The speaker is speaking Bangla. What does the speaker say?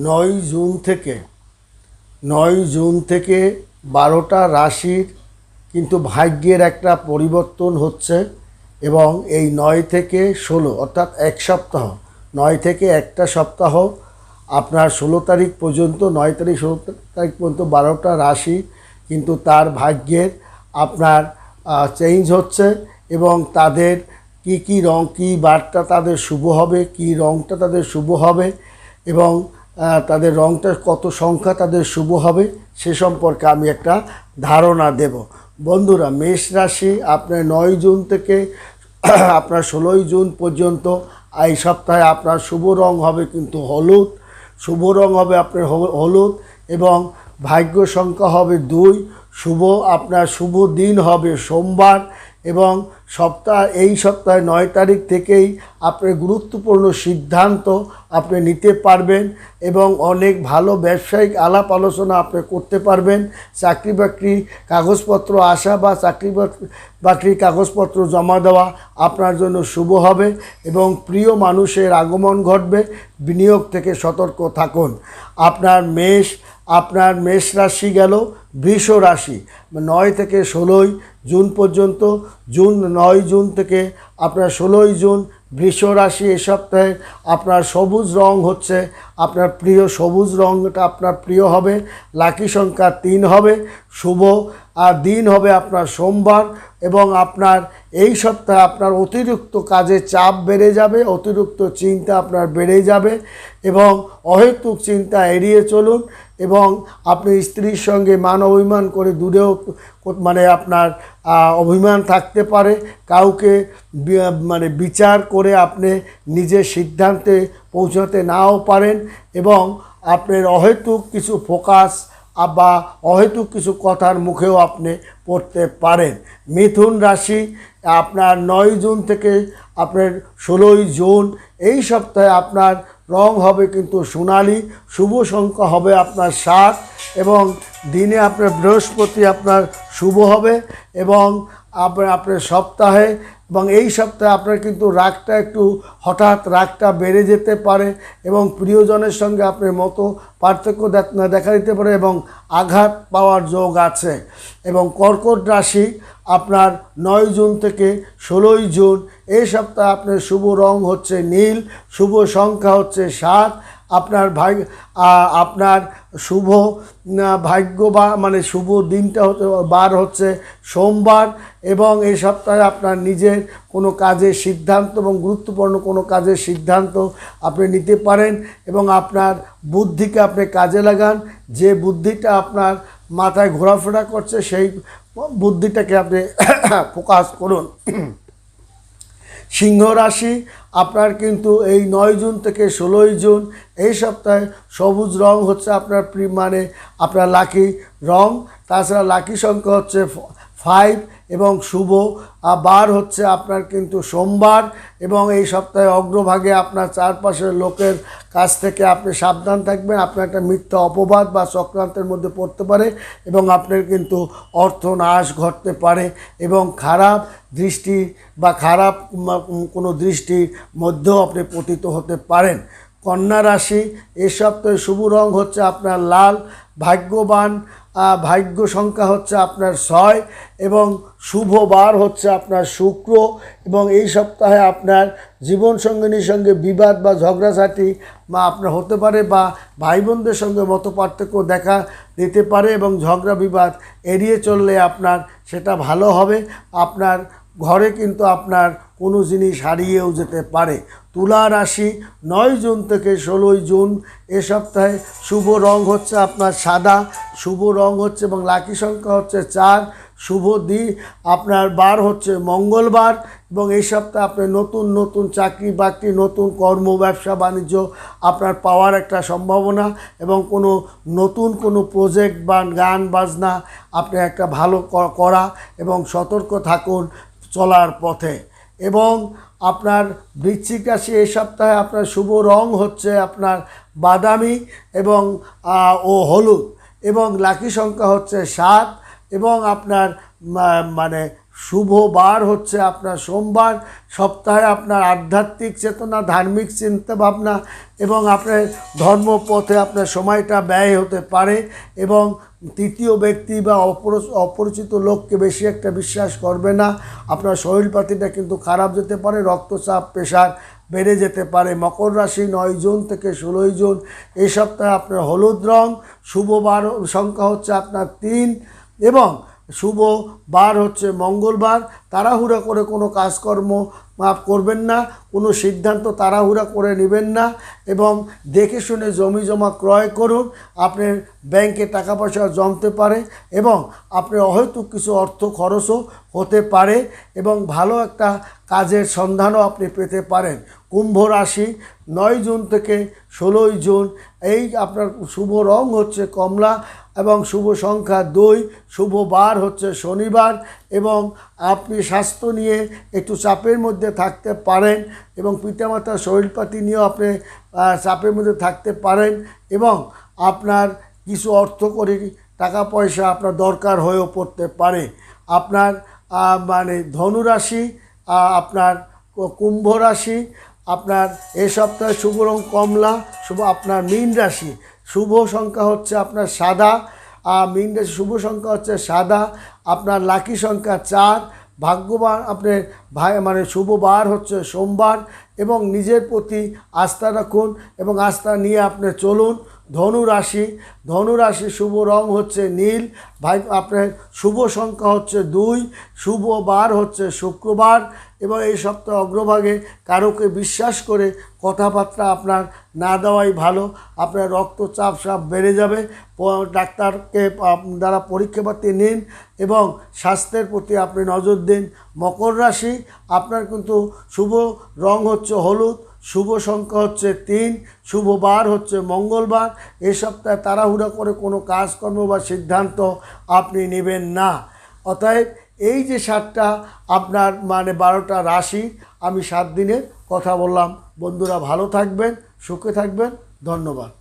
নয় জুন থেকে 12টা রাশির কিন্তু ভাগ্যের একটা পরিবর্তন হচ্ছে এবং এই 9 থেকে 16 অর্থাৎ এক সপ্তাহ, 9 থেকে একটা সপ্তাহ আপনার 16 তারিখ পর্যন্ত, 9 তারিখ 16 তারিখ পর্যন্ত 12টা রাশি কিন্তু তার ভাগ্যের আপনার চেঞ্জ হচ্ছে এবং তাদের কি রং, কি বারটা তাদের শুভ হবে, কি রংটা তাদের শুভ হবে এবং তাদের রংটা কত সংখ্যা তাদের শুভ হবে সে সম্পর্কে আমি একটা ধারণা দেব। বন্ধুরা, মেষ রাশি আপনার 9 জুন থেকে আপনার 16ই জুন পর্যন্ত এই সপ্তাহে আপনার শুভ রং হবে কিন্তু হলুদ। শুভ রং হবে আপনার হলুদ এবং ভাগ্য সংখ্যা হবে 2। আপনার শুভ দিন হবে সোমবার এবং এই সপ্তাহে 9 তারিখ থেকেই আপনি গুরুত্বপূর্ণ সিদ্ধান্ত আপনি নিতে পারবেন এবং অনেক ভালো ব্যবসায়িক আলাপ আলোচনা আপনি করতে পারবেন। চাকরি বাকরি কাগজপত্র আসা বা চাকরি বাকরির কাগজপত্র জমা দেওয়া আপনার জন্য শুভ হবে এবং প্রিয় মানুষের আগমন ঘটবে। বিনিয়োগ থেকে সতর্ক থাকুন। আপনার মেষ রাশি গেল। বৃষ রাশি 9 থেকে 16 জুন পর্যন্ত, 9 জুন থেকে আপনার 16 জুন বৃষ রাশি। এ সপ্তাহে আপনার সবুজ রং হচ্ছে আপনার প্রিয়, সবুজ রংটা আপনার প্রিয় হবে। লাকি সংখ্যা 3 হবে। শুভ দিন হবে আপনার সোমবার এবং আপনার এই সপ্তাহে আপনার অতিরিক্ত কাজে চাপ বেড়ে যাবে, অতিরিক্ত চিন্তা আপনার বেড়ে যাবে এবং অহেতুক চিন্তা এড়িয়ে চলুন এবং আপনি স্ত্রীর সঙ্গে মান অভিমান করে দূরেও আপনার অভিমান থাকতে পারে। কাউকে বিচার করে আপনি নিজের সিদ্ধান্তে পৌঁছাতে নাও পারেন এবং আপনার অহেতুক কিছু ফোকাস বা অহেতুক কিছু কথার মুখেও আপনি পড়তে পারেন। মিথুন রাশি আপনার 9 জুন থেকে আপনার 16 জুন এই সপ্তাহে আপনার রং হবে কিন্তু সোনালি। শুভ সংখ্যা হবে আপনার 7 এবং দিনে আপনার বৃহস্পতি আপনার শুভ হবে এবং আপনার সপ্তাহে এবং এই সপ্তাহে আপনার কিন্তু হঠাৎ রাগটা বেড়ে যেতে পারে এবং প্রিয়জনের সঙ্গে আপনার মতো পার্থক্য দেখা দিতে পারে এবং আঘাত পাওয়ার যোগ আছে। এবং কর্কট রাশি আপনার 9 জুন থেকে 16 জুন এই সপ্তাহে আপনার শুভ রং হচ্ছে নীল। শুভ সংখ্যা হচ্ছে 7। আপনার শুভ ভাগ্য শুভ দিনটা বার হচ্ছে সোমবার এবং এই সপ্তাহে আপনার নিজের কোনো কাজের সিদ্ধান্ত এবং গুরুত্বপূর্ণ কোনো কাজের সিদ্ধান্ত আপনি নিতে পারেন এবং আপনার বুদ্ধিকে আপনি কাজে লাগান। যে বুদ্ধিটা আপনার মাথায় ঘোরাফেরা করছে সেই বুদ্ধিটাকে আপনি ফোকাস করুন। সিংহ রাশি আপনার কিন্তু এই 9 জুন থেকে 16 জুন এই সপ্তাহে সবুজ রং হচ্ছে আপনার আপনার লাকি রং। তাছাড়া লাকি সংখ্যা হচ্ছে 5 এবং শুভ বার হচ্ছে আপনার কিন্তু সোমবার এবং এই সপ্তাহে অগ্রভাগে আপনার চারপাশের লোকের কাছ থেকে আপনি সাবধান থাকবেন। আপনার একটা মিথ্যা অপবাদ বা চক্রান্তের মধ্যে পড়তে পারে এবং আপনার কিন্তু অর্থনাশ ঘটতে পারে এবং খারাপ দৃষ্টি বা খারাপ কোনো দৃষ্টির মধ্যেও আপনি পতিত হতে পারেন। কন্যা রাশি এই সপ্তাহে শুভ রং হচ্ছে আপনার লাল। ভাগ্য সংখ্যা হচ্ছে আপনার 6 এবং শুভ বার হচ্ছে আপনার শুক্র এবং এই সপ্তাহে আপনার জীবনসঙ্গিনীর সঙ্গে বিবাদ বা ঝগড়াঝাটি আপনার হতে পারে বা ভাই বোনদের সঙ্গে মতপার্থক্য দেখা দিতে পারে এবং ঝগড়া বিবাদ এড়িয়ে চললে আপনার সেটা ভালো হবে। আপনার ঘরে কিন্তু আপনার কোনো জিনিস হারিয়েও যেতে পারে। তুলা রাশি 9 জুন থেকে 16 জুন এ সপ্তাহে শুভ রং হচ্ছে আপনার সাদা। শুভ রং হচ্ছে এবং লাকি সংখ্যা হচ্ছে 4। শুভ দিন আপনার বার হচ্ছে মঙ্গলবার এবং এই সপ্তাহে আপনার নতুন চাকরি বাকরি, নতুন কর্ম, ব্যবসা বাণিজ্য আপনার পাওয়ার একটা সম্ভাবনা এবং নতুন কোনো প্রজেক্ট বা গান বাজনা আপনি একটা ভালো করা এবং সতর্ক থাকুন চলার পথে। এবং আপনার বৃশ্চিক রাশি এই সপ্তাহে আপনার শুভ রং হচ্ছে আপনার বাদামি এবং হলুদ এবং লাকি সংখ্যা হচ্ছে 7 এবং আপনার শুভ বার হচ্ছে আপনার সোমবার। সপ্তাহে আপনার আধ্যাত্মিক চেতনা, ধার্মিক চিন্তাভাবনা এবং আপনার ধর্মপথে আপনার সময়টা ব্যয় হতে পারে। এবং তৃতীয় ব্যক্তি বা অপরিচিত লোককে বেশি একটা বিশ্বাস করবে না। আপনার শরীরপাতিটা কিন্তু খারাপ যেতে পারে, রক্তচাপ, প্রেশার বেড়ে যেতে পারে। মকর রাশি 9 জুন থেকে 16 জুন এই সপ্তাহে আপনার হলুদ রং। শুভ বার সংখ্যা হচ্ছে আপনার 3 এবং শুভ বার হচ্ছে মঙ্গলবার। তাড়াহুড়া করে কোনো কাজকর্ম করবেন না, কোনো সিদ্ধান্ত তাড়াহুড়া করে নেবেন না এবং দেখে শুনে জমি জমা ক্রয় করুন। আপনার ব্যাংকে টাকা পয়সা জমতে পারে এবং আপনার হয়তো কিছু অর্থ খরচও হতে পারে এবং ভালো একটা কাজের সন্ধানও আপনি পেতে পারেন। কুম্ভ রাশি 9 জুন থেকে 16 জুন এই আপনার শুভ রং হচ্ছে কমলা এবং শুভ সংখ্যা 2, শুভ বার হচ্ছে শনিবার এবং আপনি স্বাস্থ্য নিয়ে একটু চাপের মধ্যে থাকতে পারেন এবং পিতামাতার শরীরপাতি নিয়েও আপনি চাপের মধ্যে থাকতে পারেন এবং আপনার কিছু অর্থকরী টাকা পয়সা আপনার দরকার হয়েও পড়তে পারে। আপনার মানে ধনুরাশি, আপনার কুম্ভ রাশি, আপনার এই সপ্তাহে শুভ রং কমলা। শুভ আপনার মীন রাশি শুভ সংখ্যা হচ্ছে আপনার সাদা। মীন রাশি শুভ সংখ্যা হচ্ছে সাদা। আপনার লাকি সংখ্যা 4। ভাগ্যবান আপনার মানে শুভ বার হচ্ছে সোমবার এবং নিজের প্রতি আস্থা রাখুন এবং আস্থা নিয়ে আপনি চলুন। ধনুরাশি শুভ রং হচ্ছে নীল। আপনার শুভ সংখ্যা হচ্ছে 2, শুভ বার হচ্ছে শুক্রবার এবং এই সপ্তাহে অগ্রভাগে কারোকে বিশ্বাস করে কথাবার্তা আপনার না দেওয়াই ভালো। আপনার রক্তচাপ বেড়ে যাবে। ডাক্তারকে দ্বারা পরীক্ষাপাতি নিন এবং স্বাস্থ্যের প্রতি আপনি নজর দিন। মকর রাশি আপনার কিন্তু শুভ রং হচ্ছে হলুদ, শুভ সংখ্যা হচ্ছে 3, শুভ বার হচ্ছে মঙ্গলবার। এই সপ্তাহে তাড়াহুড়া করে কোনো কাজকর্ম বা সিদ্ধান্ত আপনি নেবেন না। অতএব এই যে 7টা আপনার মানে 12টা রাশি আমি 7 দিনের কথা বললাম। বন্ধুরা ভালো থাকবেন, সুখে থাকবেন। ধন্যবাদ।